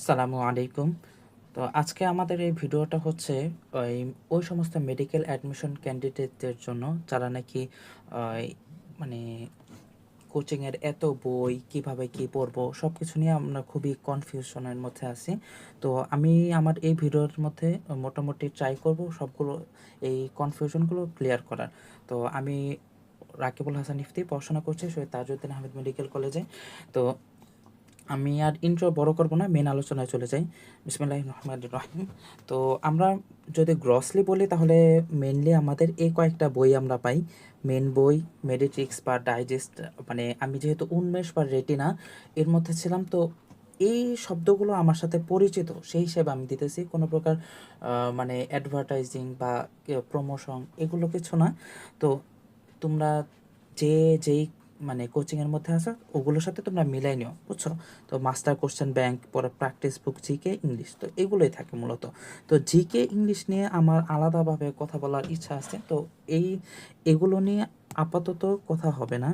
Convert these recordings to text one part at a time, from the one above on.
সালামু আলাইকুম। তো আজকে আমাদের এই ভিডিওটা হচ্ছে ওই ওই সমস্ত মেডিকেল অ্যাডমিশন ক্যান্ডিডেটদের জন্য যারা নাকি আহ, মানে কোচিংয়ের এত বই কিভাবে কি পড়বো সব কিছু নিয়ে আমরা খুবই কনফিউশনের মধ্যে আছি। তো আমি আমার এই ভিডিওর মধ্যে মোটামুটি ট্রাই করব সবগুলো এই কনফিউশনগুলো ক্লিয়ার করার। তো আমি রাকিবুল হাসান ইফতি পড়াশোনা করছি শহীদ তাজউদ্দিন আহমেদ মেডিকেল কলেজে। তো আমি আর ইন্ট্রো বড় করব না, মেন আলোচনায় চলে যাই। বিসমিল্লাহির রহমানির রহিম। তো আমরা যদি গ্রসলি বলি তাহলে মেনলি আমাদের এই কয়েকটা বই আমরা পাই। মেন বই মেডিট্রিক্স বা ডাইজেস্ট, মানে আমি যেহেতু উন্মেষ বা রেটিনা এর মধ্যে ছিলাম, তো এই শব্দগুলো আমার সাথে পরিচিত, সেই হিসেবে আমি দিতেছি। কোনো প্রকার মানে অ্যাডভার্টাইজিং বা প্রমোশন এগুলো কিছু না। তো তোমরা যে যেই মানে কোচিংয়ের মধ্যে আসো ওগুলোর সাথে তোমরা মিলাই নিও, বুঝছো? তো মাস্টার কোশ্চেন ব্যাংক, পরে প্র্যাকটিস বুক, জিকে ইংলিশ, তো এগুলোই থাকে মূলত। তো জিকে ইংলিশ নিয়ে আমার আলাদাভাবে কথা বলার ইচ্ছা আছে। তো এই এগুলো নিয়ে আপাতত কথা হবে না,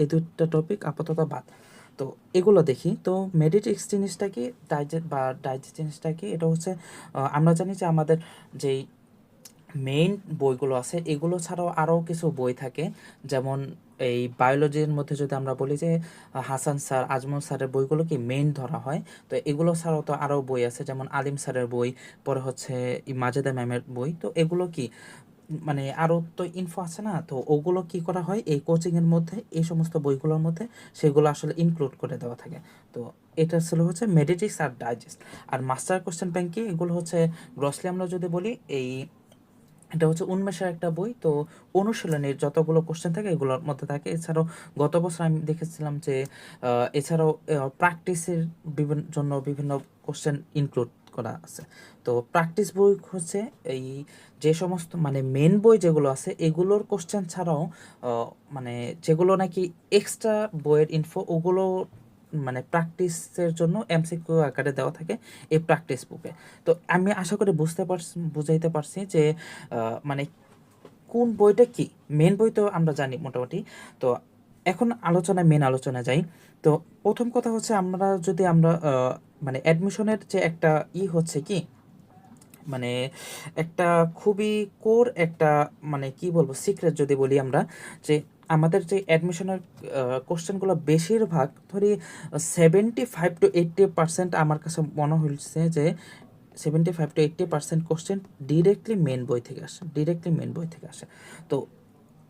এই দুটো টপিক আপাতত বাদ। তো এগুলো দেখি। তো মেডিটেক্স জিনিসটা কি, ডাইজেস্ট বা ডাইজেস্ট জিনিসটা কি, এটা হচ্ছে আমরা জানি যে আমাদের যেই মেইন বইগুলো আছে এগুলো ছাড়াও আরও কিছু বই থাকে। যেমন এই বায়োলজির মধ্যে যদি আমরা বলি যে হাসান স্যার, আজমল স্যারের বইগুলো কি মেইন ধরা হয়। তো এগুলো ছাড়াও তো আরও বই আছে, যেমন আলিম স্যারের বই, পরে হচ্ছে মাজেদা ম্যামের বই। তো এগুলো কি মানে আরও তো ইনফো আছে না, তো ওগুলো কি করা হয় এই কোচিংয়ের মধ্যে, এই সমস্ত বইগুলোর মধ্যে সেগুলো আসলে ইনক্লুড করে দেওয়া থাকে। তো এটা ছিল হচ্ছে মেডিটিক্স আর ডাইজেস্ট। আর মাস্টার কোশ্চেন ব্যাংকে এগুলো হচ্ছে গ্রসলি আমরা যদি বলি, এই এটা হচ্ছে উন্মেষের একটা বই। তো অনুশীলনের যতগুলো কোশ্চেন থাকে এগুলোর মধ্যে থাকে। এছাড়াও গত বছর আমি দেখেছিলাম যে এছাড়াও প্র্যাকটিসের জন্য বিভিন্ন কোশ্চেন ইনক্লুড করা আছে। তো প্র্যাকটিস বই হচ্ছে এই যে সমস্ত মানে মেন বই যেগুলো আছে এগুলোর কোশ্চেন ছাড়াও মানে যেগুলো নাকি এক্সট্রা বইয়ের ইনফো ওগুলো মানে প্র্যাকটিসের জন্য এমসিকিউ আকারে দেওয়া থাকে এই প্র্যাকটিস বুকে। তো আমি আশা করি বুঝাইতে পারছি যে মানে কোন বইটা কি। মেন বই তো আমরা জানি মোটামুটি। তো এখন মেন আলোচনায় যাই। তো প্রথম কথা হচ্ছে আমরা মানে অ্যাডমিশনের যে একটা হচ্ছে কি, মানে একটা খুবই কোর একটা, মানে কি বলবো, সিক্রেট যদি বলি আমরা, যে আমাদের যে অ্যাডমিশনের কোশ্চেনগুলো বেশিরভাগ ধরি 75 to 80% আমার কাছে মনে হচ্ছে যে 75 to 80% কোশ্চেন ডিরেক্টলি মেন বই থেকে আসে, ডিরেক্টলি মেন বই থেকে আসে। তো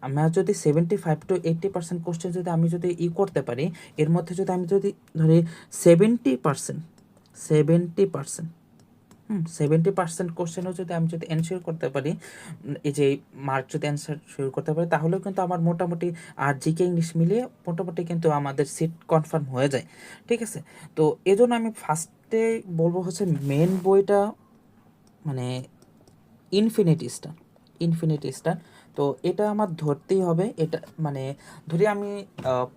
আমার যদি 75 to 80% কোশ্চেন যদি আমি যদি করতে পারি, এর মধ্যে যদি আমি যদি ধরি 70%, 70%, 70% কোশ্চেনও যদি আমি যদি অ্যানসার করতে পারি, এই যে মার্ক যদি অ্যান্সার শুরু করতে পারি, তাহলেও কিন্তু আমার মোটামুটি আর জিকে ইংলিশ মিলিয়ে মোটামুটি কিন্তু আমাদের সিট কনফার্ম হয়ে যায়। ঠিক আছে? তো এজন্য আমি ফার্স্টে বলবো হচ্ছে মেন বইটা, মানে ইনফিনিটি স্টার, ইনফিনিটি স্টার। তো এটা আমার ধরতেই হবে। এটা মানে ধরি আমি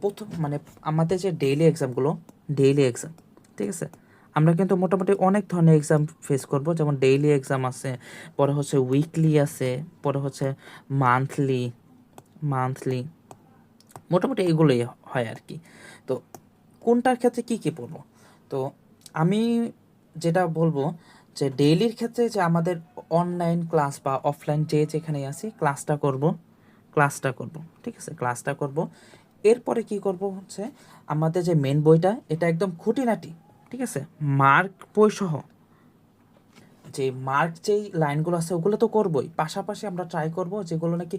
প্রথম মানে আমাদের যে ডেইলি এক্সামগুলো, ডেইলি এক্সাম, ঠিক আছে, আমরা কিন্তু মোটামুটি অনেক ধরনের এক্সাম ফেস করব। যেমন ডেইলি এক্সাম আছে, পরে হচ্ছে উইকলি আছে, পরে হচ্ছে মান্থলি, মান্থলি, মোটামুটি এগুলোই হয় আর কি। তো কোনটার ক্ষেত্রে কি কি পড়বো? তো আমি যেটা বলবো যে ডেইলির ক্ষেত্রে যে আমাদের অনলাইন ক্লাস বা অফলাইন যে যেখানে আছি ক্লাসটা করব, ক্লাসটা করব, ঠিক আছে, ক্লাসটা করব। এরপরে কি করব হচ্ছে আমাদের যে মেন বইটা এটা একদম খুঁটিনাটি, ঠিক আছে, মার্ক বই সহ যে মার্ক যেই লাইনগুলো আছে ওগুলো তো করবই, পাশাপাশি আমরা ট্রাই করব যেগুলো নাকি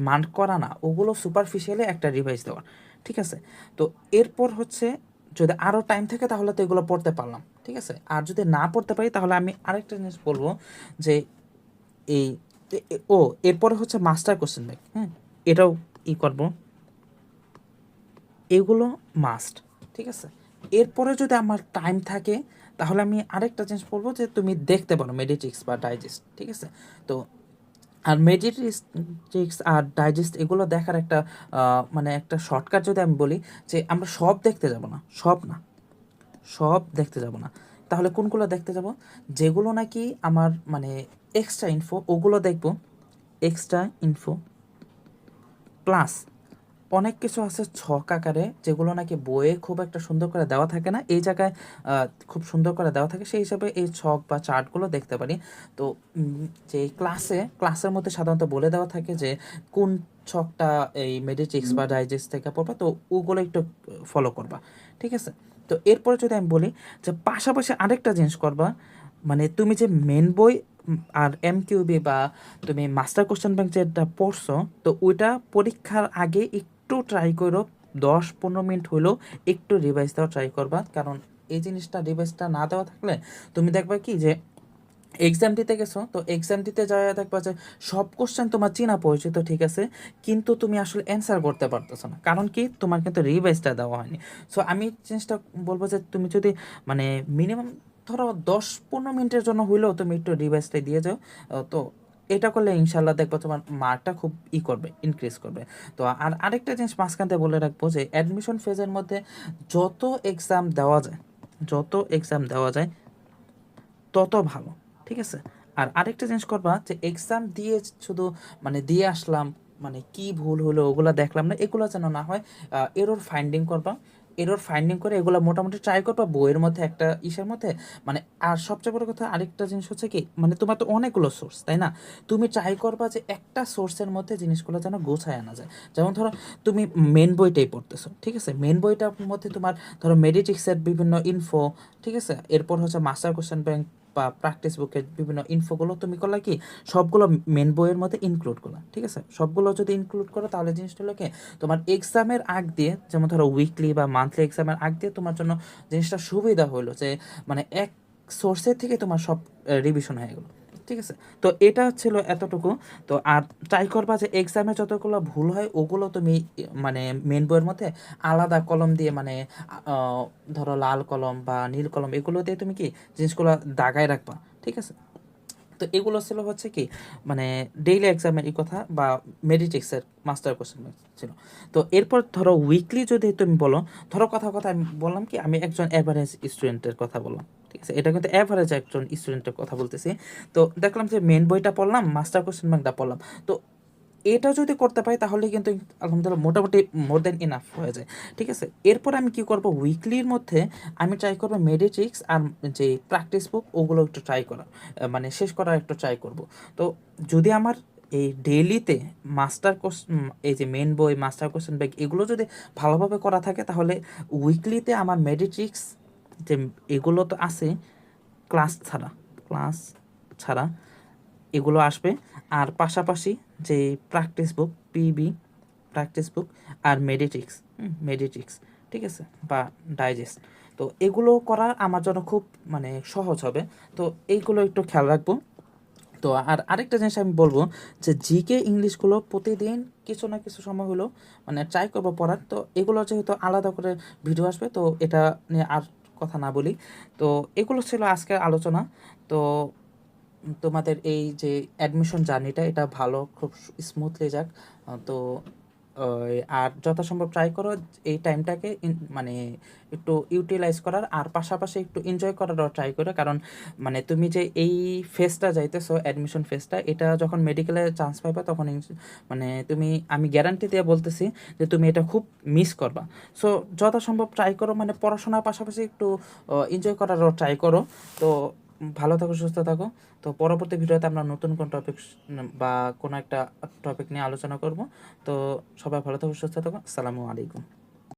মার্ক করা না ওগুলো সুপারফিশিয়ালি একটা রিভাইজ দেওয়ার, ঠিক আছে। তো এরপর হচ্ছে যদি আরও টাইম থাকে তাহলে তো এগুলো পড়তে পারলাম, ঠিক আছে। আর যদি না পড়তে পারি তাহলে আমি আরেকটা জিনিস বলবো যে এই ও এরপরে হচ্ছে মাস্টার কোশ্চেন ব্যাংক, হ্যাঁ, এটাও করব, এগুলো মাস্ট, ঠিক আছে। এরপরে যদি আমার টাইম থাকে তাহলে আমি আরেকটা জিনিস বলবো যে তুমি দেখতে পারো মেডিট্রিক্স বা ডাইজেস্ট, ঠিক আছে। তো আর মেডিট্রিক্স আর ডাইজেস্ট এগুলো দেখার একটা মানে একটা শর্টকাট যদি আমি বলি, যে আমরা সব দেখতে যাব না, সব না, সব দেখতে যাব না। তাহলে কোনগুলো দেখতে যাব? যেগুলো নাকি আমার মানে এক্সট্রা ইনফো ওগুলো দেখব, এক্সট্রা ইনফো প্লাস অনেক কিছু আছে ছক আকারে, যেগুলো নাকি বইয়ে খুব একটা সুন্দর করে দেওয়া থাকে না, এই জায়গায় খুব সুন্দর করে দেওয়া থাকে, সেই হিসাবে এই ছক বা চার্টগুলো দেখতে পারি। তো যে ক্লাসের মধ্যে সাধারণত বলে দেওয়া থাকে যে কোন ছকটা এই মেডিচিক্স বা ডাইজেস্ট থেকে পড়বা, তো ওগুলো একটু ফলো করবা, ঠিক আছে? তো এরপরে যদি আমি বলি যে পাশাপাশি আরেকটা জিনিস করবা, মানে তুমি যে মেন বই আর এমকিউবি বা তুমি মাস্টার কোশ্চেন ব্যাংক যেটা পড়ছো, তো ওইটা পরীক্ষার আগে একটু ট্রাই করো, 10-15 মিনিট হলেও একটু রিভাইজ দেওয়া ট্রাই করবা। কারণ এই জিনিসটা রিভাইজটা না দেওয়া থাকলে তুমি দেখবা কি যে এক্সাম দিতে গেছো, তো এক্সাম দিতে যাওয়া দেখবা যে সব কোশ্চেন তোমার চেনা পরিচিত, ঠিক আছে, কিন্তু তুমি আসলে অ্যান্সার করতে পারতেছো না, কারণ কি তোমার কিন্তু রিভাইজটা দেওয়া হয়নি। সো আমি জিনিসটা বলবো যে তুমি যদি মানে মিনিমাম ধরো 10-15 মিনিটের জন্য হইলেও তুমি একটু রিভাইজটা দিয়ে যাও। তো এটা করলে ইনশাল্লাহ দেখবো তোমার মার্কটা খুব করবে, ইনক্রিজ করবে। তো আর আরেকটা জিনিস মাঝখানতে বলে রাখবো যে অ্যাডমিশন ফেজের মধ্যে যত এক্সাম দেওয়া যায়, যত এক্সাম দেওয়া যায় তত ভালো, ঠিক আছে? আর আরেকটা জিনিস করবা যে এক্সাম দিয়ে শুধু মানে দিয়ে আসলাম, মানে কি ভুল হলো ওগুলা দেখলাম না, এগুলো যেন না হয়। এরর ফাইন্ডিং করবা, এরর ফাইন্ডিং করে এগুলো মোটামুটি ট্রাই করবা বইয়ের মধ্যে একটা ইসের মধ্যে। মানে আর সবচেয়ে বড় কথা আরেকটা জিনিস হচ্ছে কি, মানে তোমার তো অনেকগুলো সোর্স, তাই না? তুমি ট্রাই করবা যে একটা সোর্সের মধ্যে জিনিসগুলো যেন গোছায় আনা যায়। যেমন ধরো তুমি মেন বইটাই পড়তেছো, ঠিক আছে, মেন বইটার মধ্যে তোমার ধরো মেডিটিক্সের বিভিন্ন ইনফো, ঠিক আছে, এরপর হচ্ছে মাস্টার কোশ্চেন ব্যাংক বা প্র্যাকটিস বুকের বিভিন্ন ইনফোগুলো তুমি করলা কি সবগুলো মেন বইয়ের মধ্যে ইনক্লুড করলা, ঠিক আছে? সবগুলো যদি ইনক্লুড করো তাহলে জিনিসটা হলো কি তোমার এক্সামের আগ দিয়ে, যেমন ধরো উইকলি বা মান্থলি এক্সামের আগ দিয়ে তোমার জন্য জিনিসটা সুবিধা হলো যে মানে এক সোর্সের থেকে তোমার সব রিভিশন হয়ে গেলো, ঠিক আছে? তো এটা ছিল এতটুকু। তো আর ট্রাই করবা যে এক্সামে যতগুলো ভুল হয় ওগুলো তুমি মানে মেন বইয়ের মধ্যে আলাদা কলম দিয়ে, মানে ধরো লাল কলম বা নীল কলম, এগুলো দিয়ে তুমি কি জিনিসগুলো দাগায় রাখবা, ঠিক আছে? তো এগুলো ছিল হচ্ছে কি মানে ডেইলি এক্সামের এই কথা বা মেডিটিক্সের মাস্টার কোশ্চেন ছিল। তো এরপর ধরো উইকলি যদি তুমি বলো, ধরো কথা কথা আমি বললাম কি আমি একজন অ্যাভারেজ স্টুডেন্টের কথা বললাম, ঠিক আছে, এটা কিন্তু অ্যাভারেজ একজন স্টুডেন্টের কথা বলতেছি। তো দেখলাম যে মেন বইটা পড়লাম, মাস্টার কোশ্চেন ব্যাংকটা পড়লাম, তো এটা যদি করতে পারি তাহলে কিন্তু আলহামদুলিল্লাহ মোটামুটি মোর দেন ইনাফ হয়ে যায়, ঠিক আছে? এরপর আমি কি করব, উইকলির মধ্যে আমি ট্রাই করবো মেডিট্রিক্স আর যে প্র্যাকটিস বুক ওগুলো একটু ট্রাই করা, মানে শেষ করার একটু ট্রাই করব। তো যদি আমার এই ডেইলিতে মাস্টার কোর্স, এই যে মেন বই মাস্টার কোশ্চেন ব্যাংক এগুলো যদি ভালোভাবে করা থাকে, তাহলে উইকলিতে আমার মেডিট্রিক্স যে এগুলো তো আছে ক্লাস ছাড়া এগুলো আসবে। আর পাশাপাশি যে practice book PB practice book আর মেডিটিক্স, ঠিক আছে, বা ডাইজেস্ট, তো এগুলো করা আমার জন্য খুব মানে সহজ হবে। তো এইগুলো একটু খেয়াল রাখবো। তো আর আরেকটা জিনিস আমি বলবো যে জিকে ইংলিশগুলো প্রতিদিন কিছু না কিছু সময় হলো মানে ট্রাই করবো পড়ার। তো এগুলো যেহেতু আলাদা করে ভিডিও আসবে, তো এটা নিয়ে আর কথা না বলি। তো এগুলো ছিল আজকের আলোচনা। তো তোমাদের এই যে অ্যাডমিশন জার্নিটা এটা ভালো খুব স্মুথলি যাক। তো আর যথাসম্ভব ট্রাই করো এই টাইমটাকে মানে একটু ইউটিলাইজ করার, আর পাশাপাশি একটু এনজয় করারও ট্রাই করো। কারণ মানে তুমি যে এই ফেজটা যাইতেছো অ্যাডমিশন ফেজটা, এটা যখন মেডিকেলে চান্স পাইবা তখন মানে তুমি, আমি গ্যারান্টি দিয়ে বলতেছি যে তুমি এটা খুব মিস করবা। সো যথাসম্ভব ট্রাই করো, মানে পড়াশোনার পাশাপাশি একটু এনজয় করারও ট্রাই করো। তো ভালো থাকো, সুস্থ থাকো। তো পরবর্তী ভিডিওতে আমরা নতুন কোন টপিক বা কোনো একটা টপিক নিয়ে আলোচনা করব। তো সবাই ভালো থাকো, সুস্থ থাকো। আসসালামু আলাইকুম।